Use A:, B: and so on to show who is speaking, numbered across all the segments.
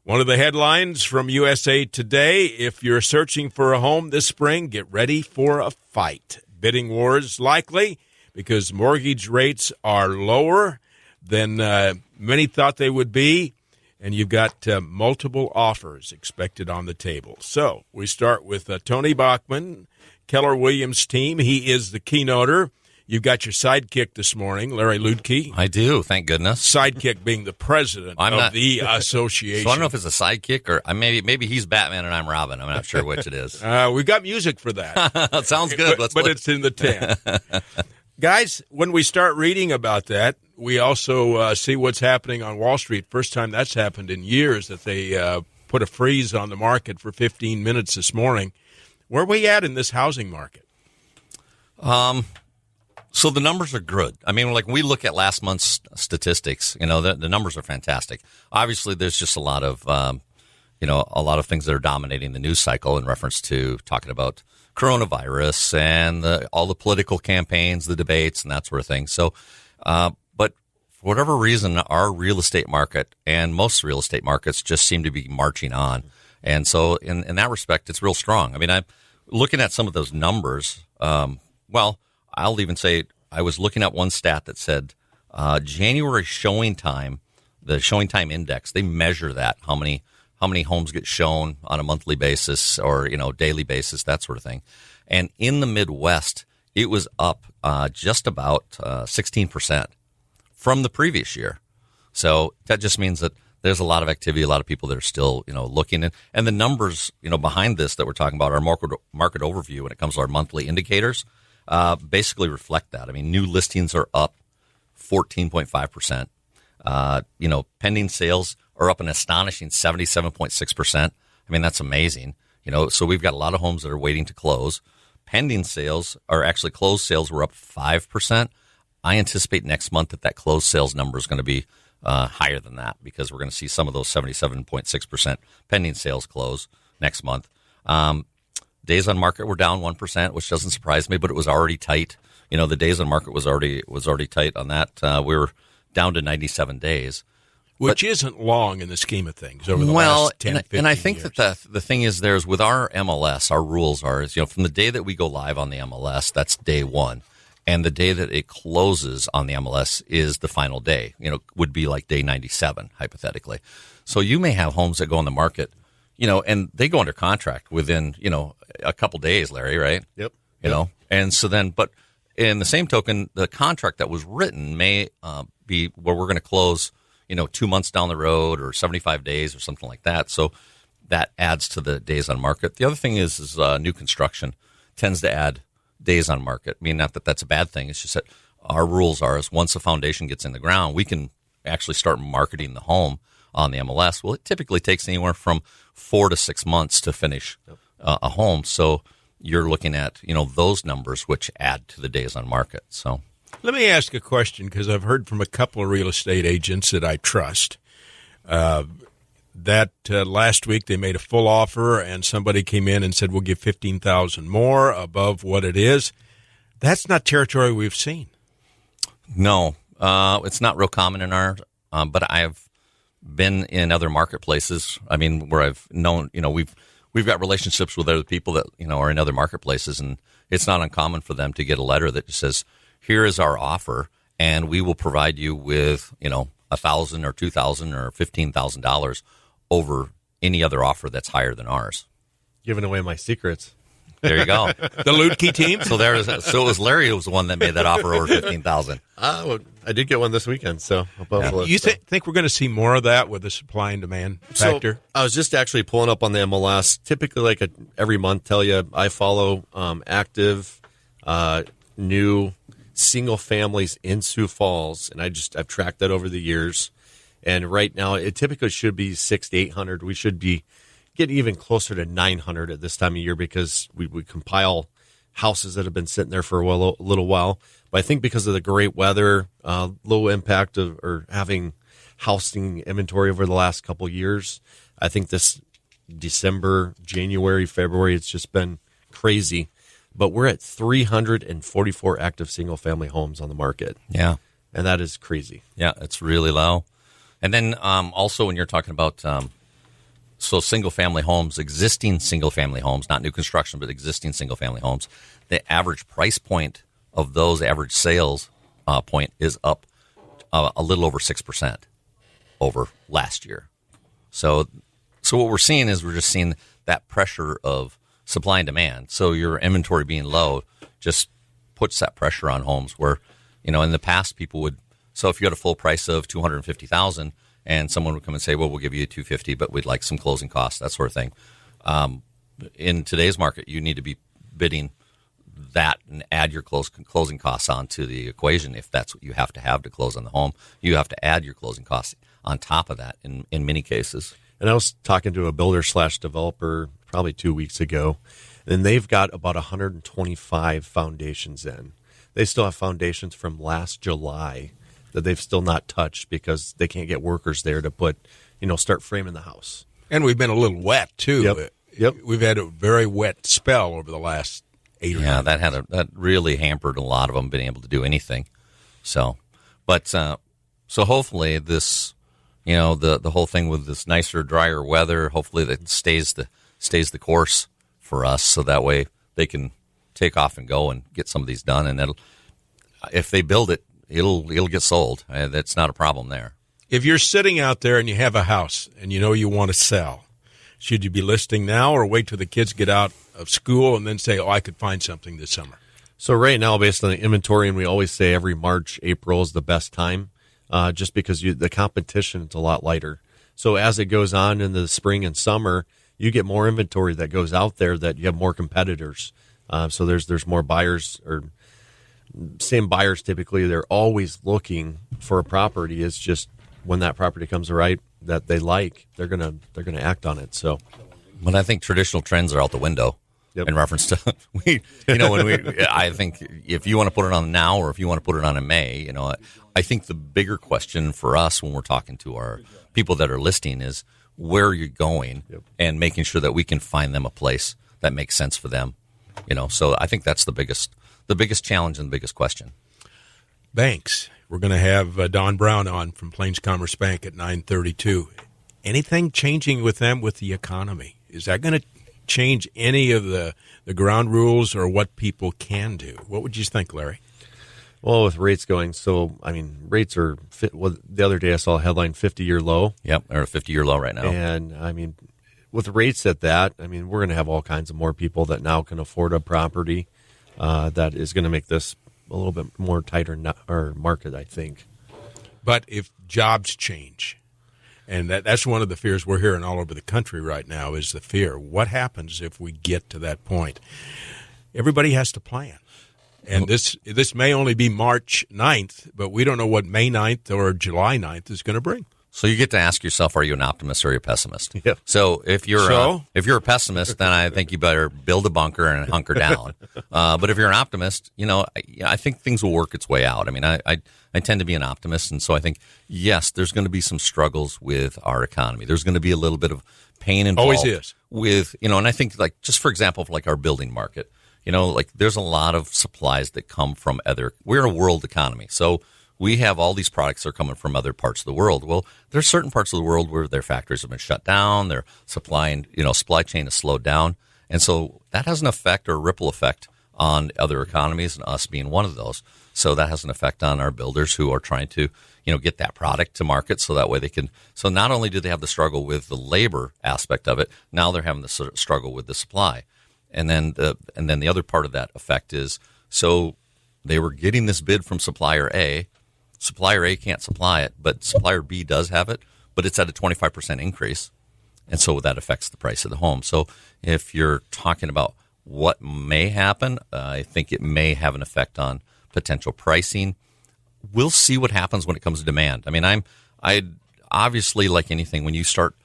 A: One of the headlines from USA Today, if you're searching for a home this spring, get ready for a fight. Bidding wars likely because mortgage rates are lower than many thought they would be, and you've got multiple offers expected on the table. So we start with Tony Bachman, Keller Williams' team. He is the keynoter. You've got your sidekick this morning, Larry Luetke.
B: I do, thank goodness.
A: Sidekick being the president of the association.
B: So I don't know if it's a sidekick or maybe he's Batman and I'm Robin. I'm not sure which it is.
A: We've got music for that.
B: Sounds good.
A: But it's in the tent. Guys, when we start reading about that, we also see what's happening on Wall Street. First time that's happened in years that they put a freeze on the market for 15 minutes this morning. Where are we at in this housing market?
B: So the numbers are good. I mean, like we look at last month's statistics, the numbers are fantastic. Obviously, there's just a lot of, a lot of things that are dominating the news cycle in reference to talking about coronavirus and all the political campaigns, the debates, and that sort of thing. So, but for whatever reason, our real estate market and most real estate markets just seem to be marching on. And so in that respect, it's real strong. I mean, I'm looking at some of those numbers. I'll even say I was looking at one stat that said January showing time, the showing time index, they measure that, how many homes get shown on a monthly basis or, daily basis, that sort of thing. And in the Midwest, it was up just about 16% from the previous year. So that just means that there's a lot of activity, a lot of people that are still, looking. And the numbers, behind this that we're talking about, our market overview when it comes to our monthly indicators, basically reflect that. I mean, new listings are up 14.5%. Pending sales are up an astonishing 77.6%. I mean, that's amazing. So we've got a lot of homes that are waiting to close. Pending sales are actually closed sales were up 5%. I anticipate next month that closed sales number is going to be higher than that because we're going to see some of those 77.6% pending sales close next month. Days on market were down 1%, which doesn't surprise me, but it was already tight. The days on market was already tight on that. We were down to 97 days.
A: Which isn't long in the scheme of things over the last 10, 15
B: and I think
A: years.
B: that the thing is with our MLS, our rules are, from the day that we go live on the MLS, that's day one. And the day that it closes on the MLS is the final day, would be like day 97, hypothetically. So you may have homes that go on the market, and they go under contract within, a couple days, Larry, right?
C: Yep.
B: And so then, but in the same token, the contract that was written may be where we're going to close, 2 months down the road or 75 days or something like that. So that adds to the days on market. The other thing is new construction tends to add days on market. I mean, not that that's a bad thing. It's just that our rules are is once the foundation gets in the ground, we can actually start marketing the home on the MLS. Well, it typically takes anywhere from 4 to 6 months to finish a home. So you're looking at, those numbers which add to the days on market. So
A: let me ask a question because I've heard from a couple of real estate agents that I trust that last week they made a full offer and somebody came in and said, we'll give $15,000 more above what it is. That's not territory we've seen.
B: No, it's not real common in our, but I've been in other marketplaces. I mean, where I've known, we've got relationships with other people that, are in other marketplaces, and it's not uncommon for them to get a letter that just says, here is our offer, and we will provide you with, $1,000 or $2,000 or $15,000 over any other offer that's higher than ours.
C: Giving away my secrets.
B: There you go.
A: The Luetke team?
B: So it was Larry who was the one that made that offer over $15,000.
C: Well, I did get one this weekend, so
A: you think we're going to see more of that with the supply and demand factor?
C: So I was just actually pulling up on the MLS. Typically, every month, tell you I follow active new single families in Sioux Falls, and I've tracked that over the years. And right now, it typically should be 600 to 800. We should be getting even closer to 900 at this time of year because we compile houses that have been sitting there for a little while. But I think because of the great weather, low impact of or having housing inventory over the last couple of years, I think this December, January, February, it's just been crazy. But we're at 344 active single-family homes on the market.
B: Yeah.
C: And that is crazy.
B: Yeah, it's really low. And then also when you're talking about So single-family homes, existing single-family homes, not new construction, but existing single-family homes, the average price point of those average sales point is up a little over 6% over last year. So what we're seeing is we're just seeing that pressure of supply and demand. So your inventory being low just puts that pressure on homes where, in the past people would. So if you had a full price of $250,000 and someone would come and say, well, we'll give you $250,000, but we'd like some closing costs, that sort of thing. In today's market, you need to be bidding that and add your closing costs onto the equation. If that's what you have to close on the home, you have to add your closing costs on top of that in many cases.
C: And I was talking to a builder/developer probably 2 weeks ago, and they've got about 125 foundations in. They still have foundations from last July that they've still not touched because they can't get workers there to start framing the house.
A: And we've been a little wet too.
C: Yep.
A: We've had a very wet spell over the last 8 or 9
B: Yeah, that really hampered a lot of them being able to do anything. So hopefully this, the whole thing with this nicer, drier weather, hopefully that stays the course for us, so that way they can take off and go and get some of these done. And if they build it, it'll get sold. That's not a problem there.
A: If you're sitting out there and you have a house and you want to sell, should you be listing now or wait till the kids get out of school and then say, I could find something this summer?
C: So right now, based on the inventory, and we always say every March, April is the best time, just because the competition is a lot lighter. So as it goes on in the spring and summer, you get more inventory that goes out there, that you have more competitors. So there's more buyers, or same buyers typically. They're always looking for a property. It's just when that property comes right that they like, they're gonna act on it. So,
B: but I think traditional trends are out the window. Yep. In reference to I think if you want to put it on now or if you want to put it on in May, I think the bigger question for us when we're talking to our people that are listing is where are you going, and making sure that we can find them a place that makes sense for them. So I think that's the biggest challenge and the biggest question.
A: Banks. We're going to have Don Brown on from Plains Commerce Bank at 9:32. Anything changing with them with the economy? Is that going to change any of the ground rules or what people can do? What would you think, Larry?
C: Well, with rates going, rates are the other day I saw a headline 50-year low.
B: Yep, they're a 50-year low right now.
C: And with rates at that, we're going to have all kinds of more people that now can afford a property. That is going to make this a little bit more tighter market, I think.
A: But if jobs change, and that's one of the fears we're hearing all over the country right now, is the fear. What happens if we get to that point? Everybody has to plan. And this may only be March 9th, but we don't know what May 9th or July 9th is going to bring.
B: So you get to ask yourself, are you an optimist or are you a pessimist?
C: Yeah.
B: So if you're a pessimist, then I think you better build a bunker and hunker down. But if you're an optimist, I think things will work its way out. I tend to be an optimist, and so I think, yes, there's going to be some struggles with our economy. There's going to be a little bit of pain involved.
A: Always is.
B: With, and I think, just for example, our building market, there's a lot of supplies that come from we're a world economy. So we have all these products that are coming from other parts of the world. Well, there's certain parts of the world where their factories have been shut down, their supply chain has slowed down. And so that has an effect or a ripple effect on other economies, and us being one of those. So that has an effect on our builders who are trying to, get that product to market so that way they can. So not only do they have the struggle with the labor aspect of it, now they're having the struggle with the supply. And then the other part of that effect is, so they were getting this bid from supplier A. Supplier A can't supply it, but supplier B does have it, but it's at a 25% increase. And so that affects the price of the home. So if you're talking about what may happen, I think it may have an effect on potential pricing. We'll see what happens when it comes to demand. I obviously, like anything, when you start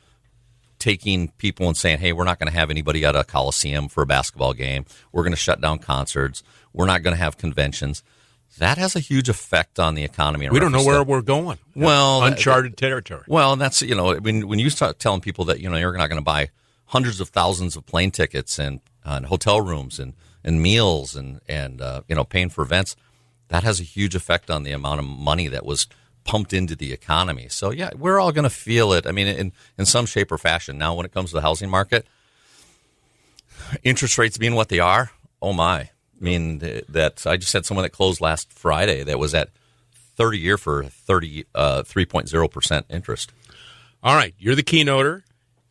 B: taking people and saying, hey, we're not going to have anybody at a Coliseum for a basketball game, we're going to shut down concerts, we're not going to have conventions, that has a huge effect on the economy.
A: We don't know where we're going.
B: Well,
A: uncharted territory.
B: Well, that's, when you start telling people that, you're not going to buy hundreds of thousands of plane tickets and hotel rooms and meals and paying for events, that has a huge effect on the amount of money that was pumped into the economy. So, yeah, we're all going to feel it, I mean, in some shape or fashion. Now, when it comes to the housing market, interest rates being what they are, oh, my. I mean, that I just had someone that closed last Friday that was at 30-year for 3.0% interest.
A: All right, you're the keynoter.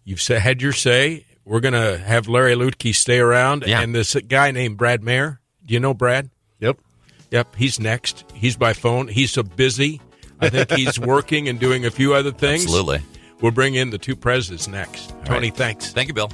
A: You've had your say. We're going to have Larry Luetke stay around.
B: Yeah.
A: And this guy named Brad Mayer. Do you know Brad? Yep, he's next. He's by phone. He's so busy. I think he's working and doing a few other things.
B: Absolutely.
A: We'll bring in the two presidents next. Tony, thanks.
B: Thank you, Bill.